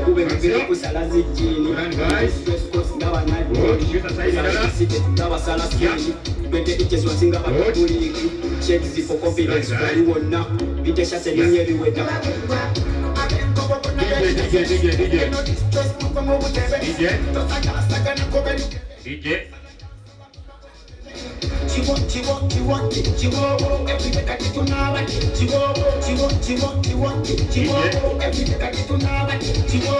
Ube mbele kusalazi jini Stress cost ngawa nadi Ngawa sala skini Bende iches wasinga batuliki Check zifo confidence Kali wona Vite shase ninye viweta DJ Chivo, everybody to know it. Chivo, everybody to know it. Chivo,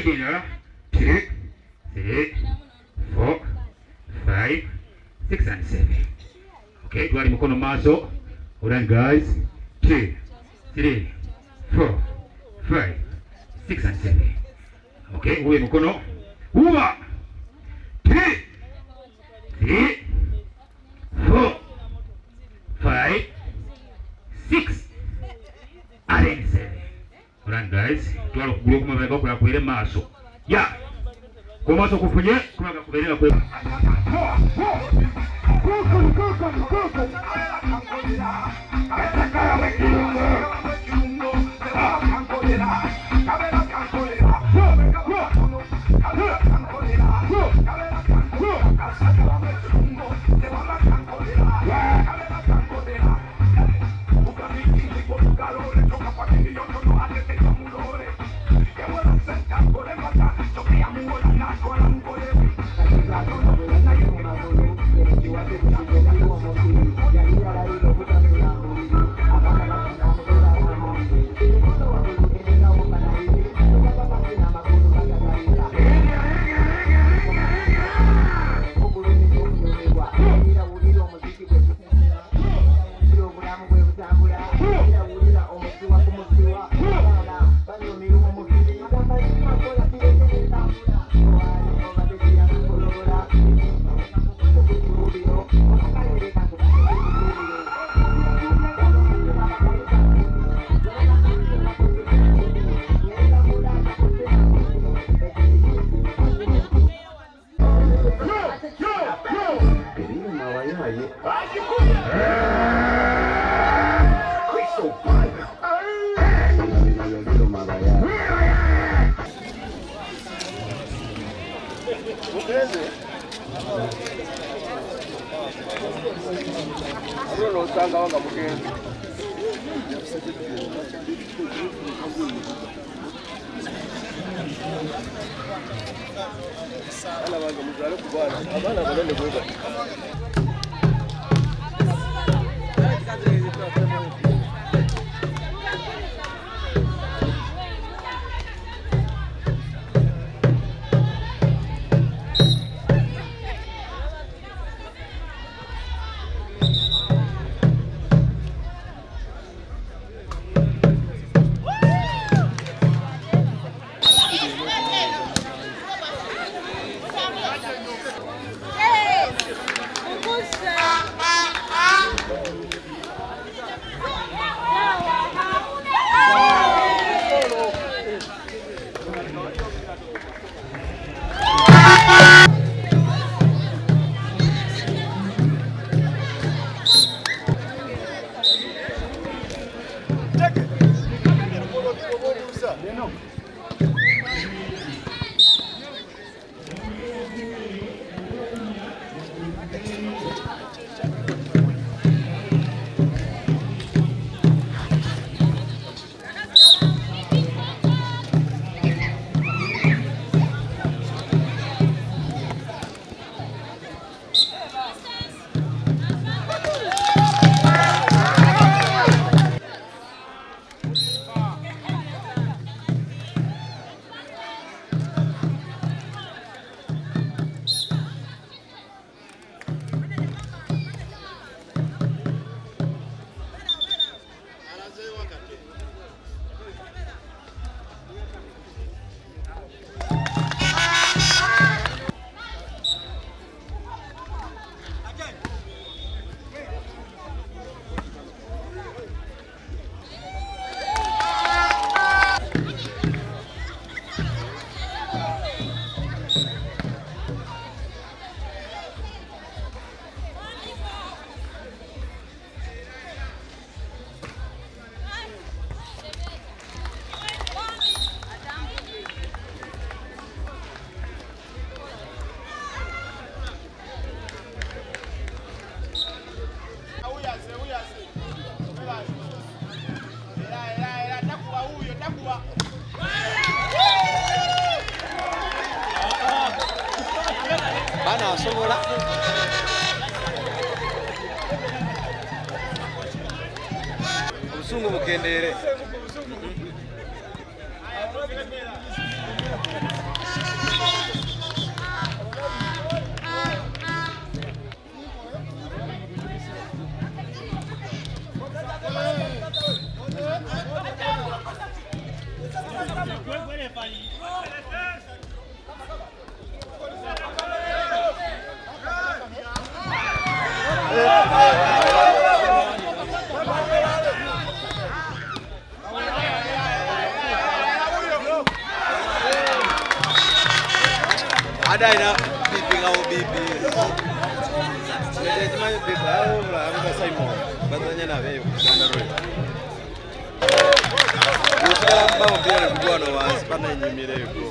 dinner. 2, 3, 4, 5, 6 and 7. Okay, twali mkono maso. Hold on guys. 2, 3, 4, 5, 6 and 7. Okay, uwe mkono. Uwa. 2, 3, 4, 5, 6 and 7. Hold on guys. Twali kugulu kumabega kwa kwele maso. Ya. Kwa maso kufunye kumaga kubelela kwa. Bana sobola obusungu bukendere Badai na bibi ngau bibi. Jadi cuma bibi tahu lah, aku saya mau. Batanya na veio kusanda royo. Usiku ambao bila kujua ndo wasipana nyimire yuko.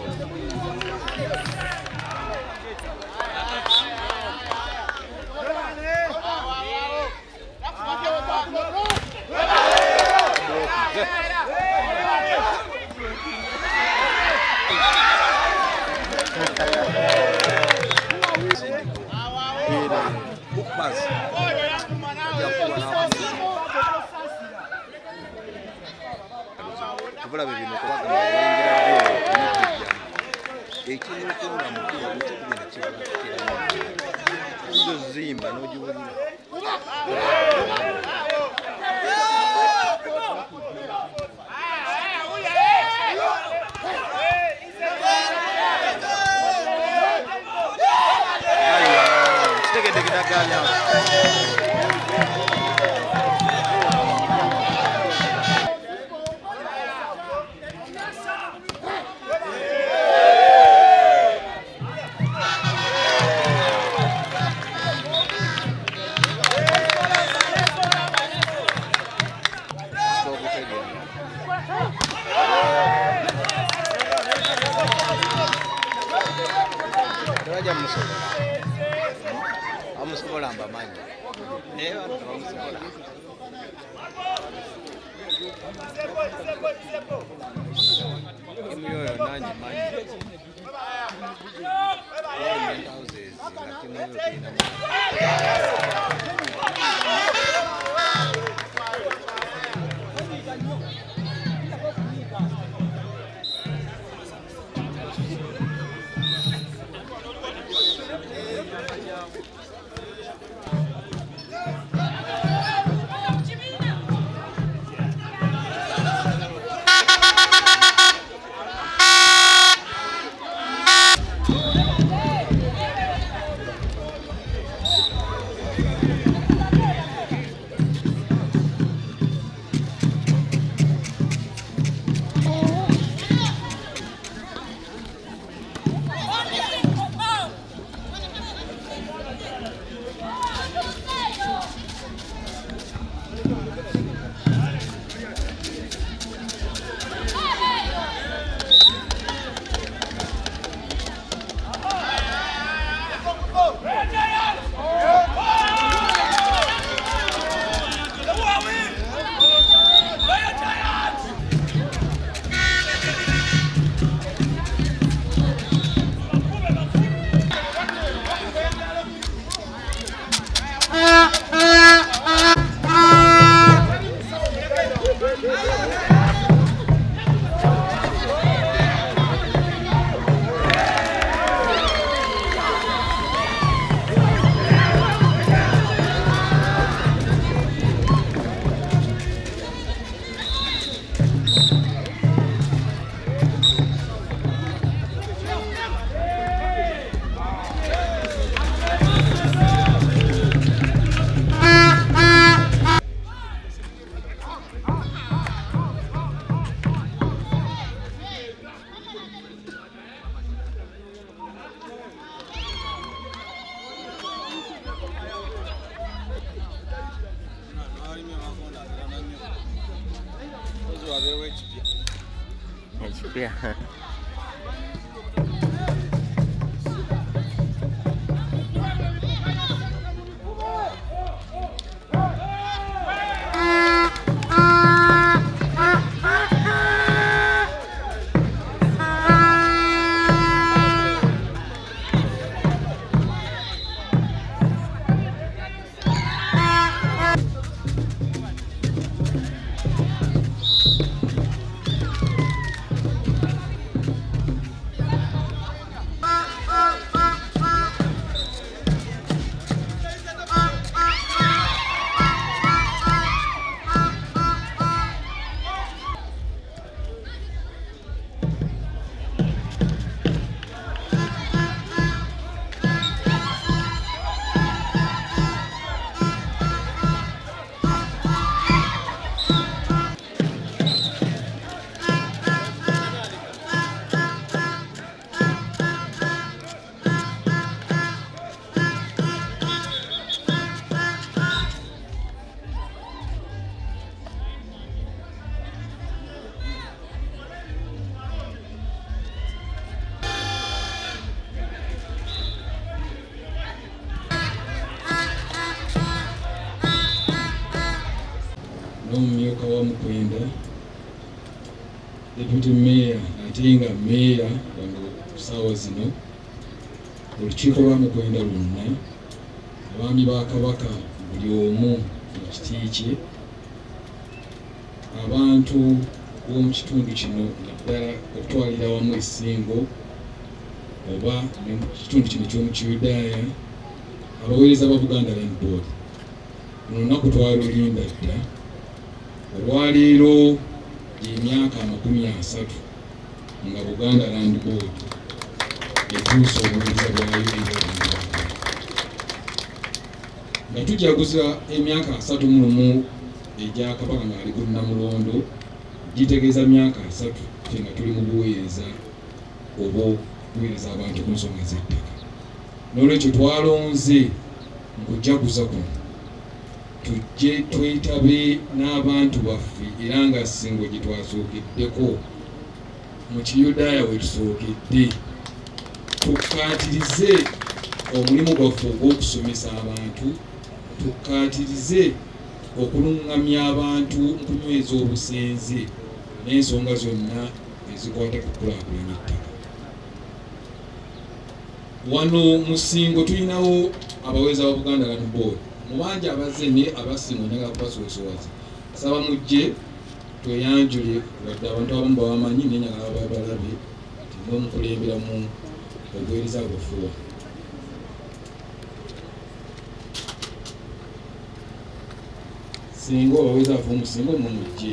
Kubula bibino kubaka mwengira bye ekiri kunga mukira mukira kiro zimba nojiwulira amusobola mbamanyi naye bantu bamusobola emyoyo nanyi manyi Yeah. n'omumyuka wa Mukwenda, deputy mayor ate nga mayor wano ssaawa zino, olukiiko lwa Mukwenda lwonna, abaami ba Kabaka buli omu mu kiti kye, abantu b'omu kitundu kino naddala okutwalira wamu essingo oba mu kitundu kino ky'omu Kiyudaaya, abaweereza ba Buganda Land Board, luno lunaku twalulinda dda. Olwaleero emyaka 30 nga Buganda Land Board etuusa obuweereza bwayo nga tujaguza emyaka 31 egya Kabaka ng'ali ku Namulondo, gitegeeza myaka 3 ffe nga tuli mu buweereza oba okuweereza abantu ku nsonga z'ettaka. N'olwekyo twalonze mu kujaguza kuno tujje twetabe n'abantu baffe era nga Ssingo gye twasookeddeko mu Kiyudaaya we tusookedde, tukkaatirize omulimu gwaffe ogw'okusomesa abantu, tukkaatirize okulungamya abantu mu kunyweza obusenze n'ensonga zonna ezikwata ku kulaakulanya ettaka. Wano mu Ssingo tulinawo abaweereza ba Buganda Land Board mu bangi abazze ne abasinga njagala kubasoosowaza, asaba mujje tweyanjule wadde abantu abamu babamanyi naye njagala babalabe nti mwe mukulembera mu obuweereza bwaffe wano. Singa abaweereza baffe omusinga omwo mujje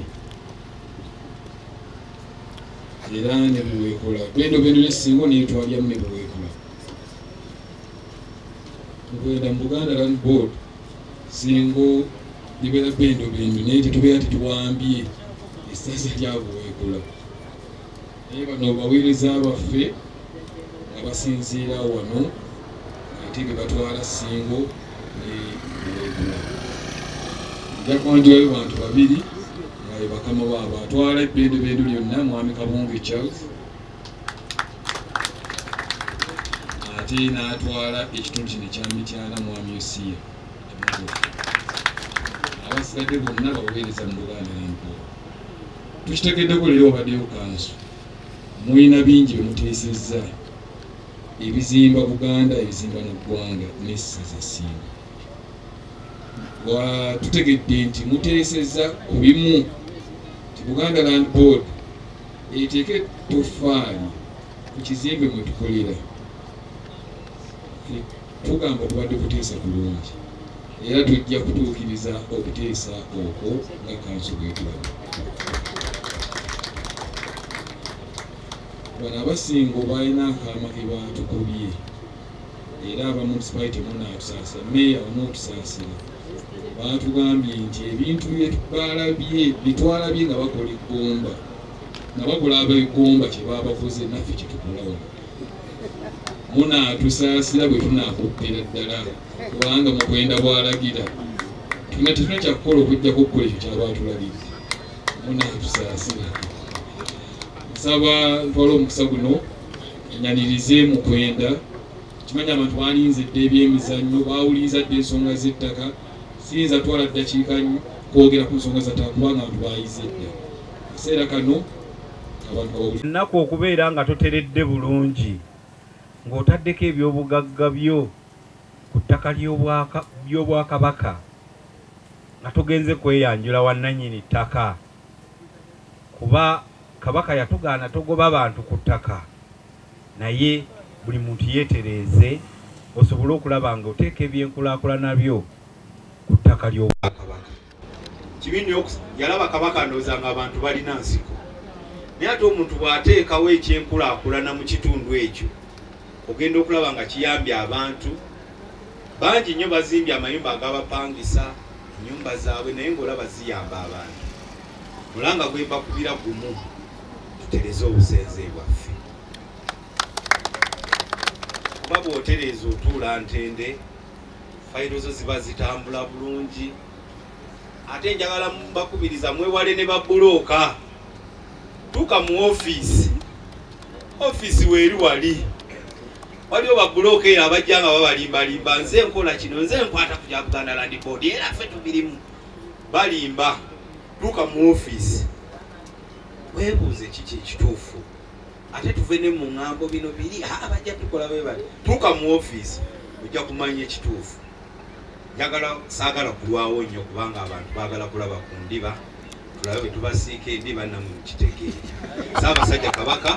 era ne bweweekola bendo ne Ssingo neetwalya mme bweweekola. Mukwenda mu Buganda Land Board Ssingo libeera bendo naye tetubeera tetuwambye essaza lya bweweekola. Naye bano baweereza baffe nga basinziira wano ate ge batwala Ssingo ne bweweekola. Nja kwanjulayo bantu babiri nga be bakama baabo. Atwala ebbendo lyonna Mwami Kabonge Charles, ate n'atwala ekitundu kino ekya Mityana Mwami Yosiya. Abasigadde bonna baweereza mu Buganda Land Board. Tukitegeddeko leero obaddeyo kanso, mulina bingi bye muteesezza ebizimba Buganda, ebizimba n'eggwanga n'essaza Ssingo. Tutegedde nti muteesezza ku bimu nti Buganda Land Board eteeke ettoffaali ku kizimbe mwe tukolera. Tugamba tubadde kuteesa bulungi era tujja kutuukiriza okuteesa okwo nga kanso bwetulaba. Bano abasingo balina akaama ke batukubye era aba municipality munaakusaasira, meeya onootusaasira. Baatugambye nti ebintu bitwalabye nga bakola eggomba, nga bakola abeggomba kye baabakoze naffe kye tukolawo. Munaatusaasira bwe tunaakuppira ddala kubanga Mukwenda bw'alagira tetulina kyakukola okujjako okukola ekyo kyabaatulabidde. Munaatusaasira. Nsaba ntwala omukisa guno enyanirize Mukwenda. Kimanya abantu balinze dda ebyemizannyo, baawuliriza dda ensonga z'ettaka. Siyinza twala ddakiika kwogera ku nsonga z'ettaka kubanga abantu baayize dda. Ekiseera kano abantu bawulira ennaku okubeera nga toteredde bulungi ng'otaddeko ebyobugagga byo ku ttaka ly'Obwakabaka nga togenze kweyanjula wannannyini ttaka, kuba Kabaka yatugaana togoba bantu ku ttaka, naye buli muntu yeetereeze osobole okulaba nga oteeka ebyenkulaakulana byo ku ttaka ly'Obwakabaka. Kibiini yalaba Kabaka ndowooza nga abantu balina nsiko, naye ate omuntu bw'ateekawo ekyenkulaakulana mu kitundu ekyo ogenda okulaba nga kiyambye abantu bangi nnyo. Bazimbye amayumba ag'abapangisa, ennyumba zaabwe, naye ng'olaba ziyamba abantu. Mulanga gwe mbakubira gumu, tutereze obusenze bwaffe. Kuba bw'otereeza otuula ntende, fayiro zo ziba zitambula bulungi. Ate njagala mbakubiriza mwewale ne babbulooka. Tuuka mu ofiisi weeri wali. Waliwo babbulooka era abajja nga babalimbalimba, nze nkola kino, nze nkwata ku kya Buganda Land Board era ffe tubirimu. Balimba tuuka mu ofiisi weebuuze kiki ekituufu ate tuve ne mu ŋŋambo bino biri bajja tukola bwe bali tuuka mu ofiisi ojja kumanya ekituufu. Saagala kulwawo nnyo kubanga abantu baagala kulaba ku ndiba tulabe bwe tubasiika endiba namu mukitegeere. Ssaabasajja Kabaka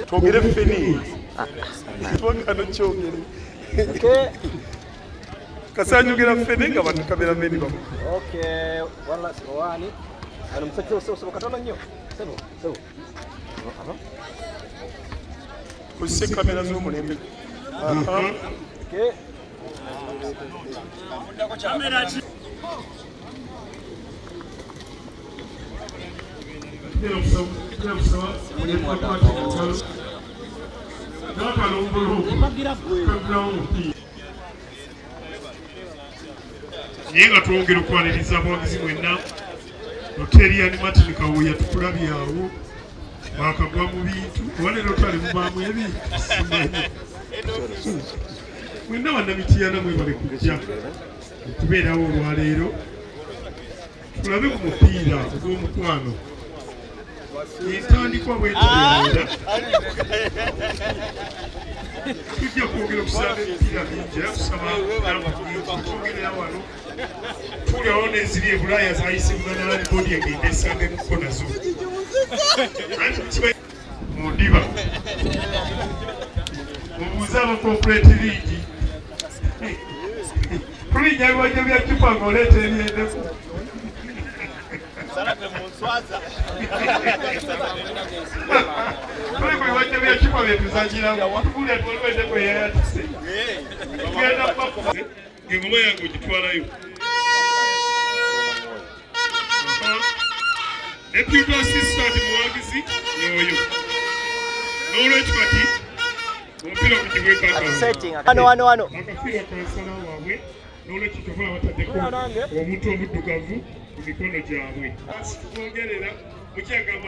twogere feni twongano kyogere kasanyogera feni nga bantu kamerameni bamu kozesa kamera z'omulembe naye nga twongera okwaniriza abawagizi mwenna hoteri yani Martin Kawuya tukulabye awo bakagwa mu bintu walero twali mubaamu ebintu mwenna bannamitiana mwebale kujja okubeerawo olwaleero tulabe ku mupiira ogw'omukwano entandikwa bwetugenda tujja kwogera okusaba emipiira mingi era tusaba twogerera wano tuulirawo n'eziri e Bulaaya zayisibwa nalani boodi egenda esanga emukko nazo mu ndiba mubuuze aba corporate league tulinnya ebiwajjo bya cupa ng'oleeta ebyendeku tuli ku biwajjo bya cupa byetuzanyiramu tubuulira tuwaliwo endeku eyayatise tugenda ng'engoma yange ogitwalayo deputy assistant muwagizi n'oyo n'olwekyo kati omupiira gugibweko akafiirwa kansala waabwe n'olwekyo tokola bataddeko omuntu omuddugavu ku mikono gyabwe twogerera mukyagamba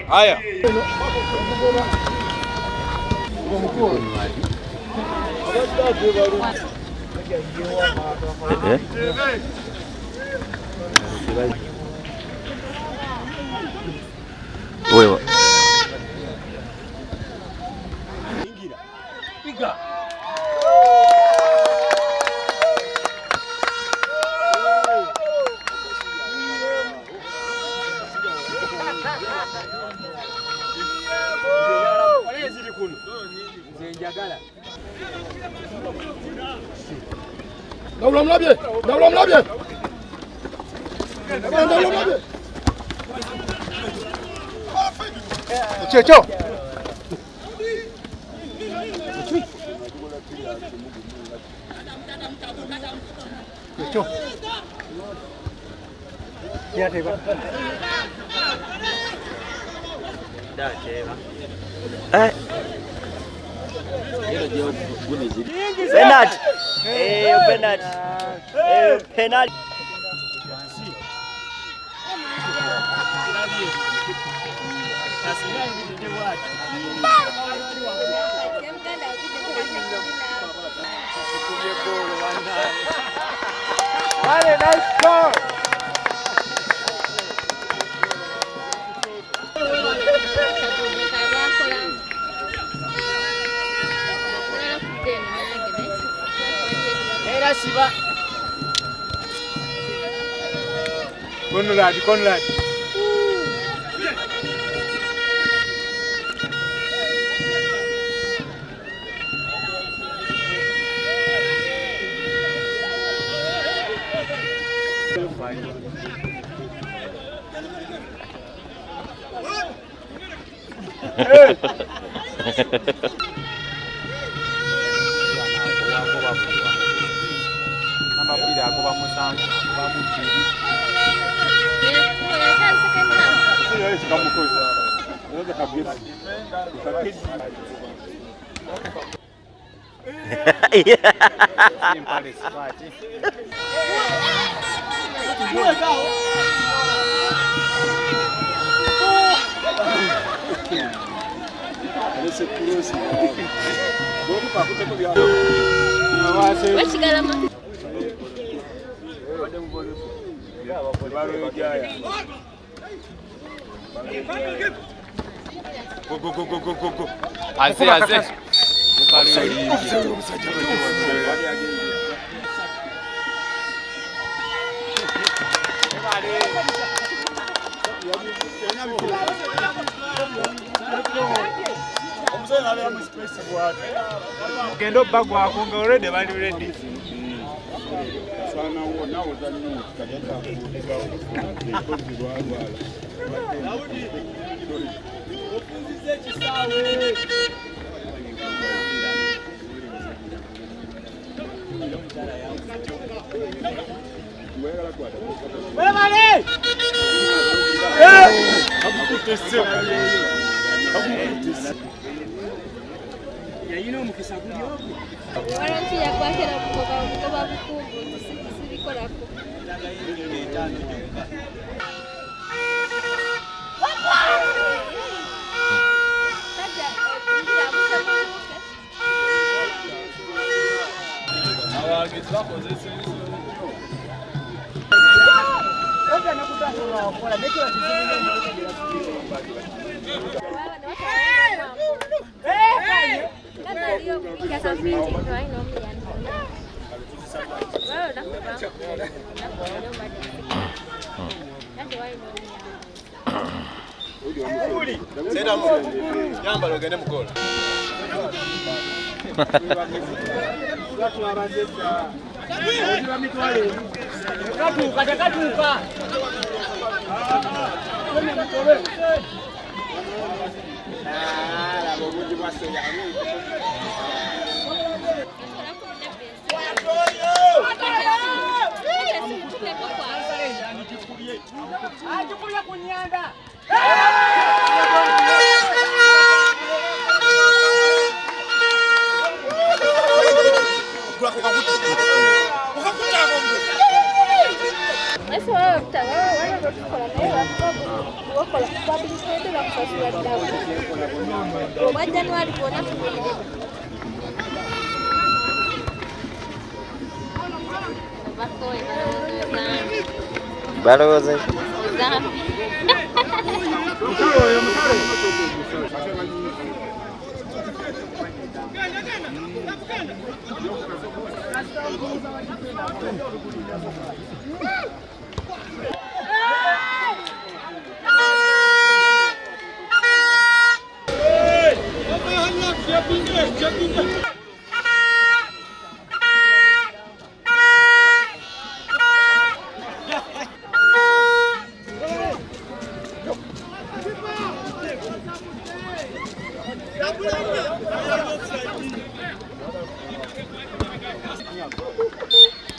Wewe Checho penalty. Penalty. Penalty. Conrad. Kendo bagwa kunga already bali ready. Waranti ya kwakera kutoka bukungu sibikorako. Balozi.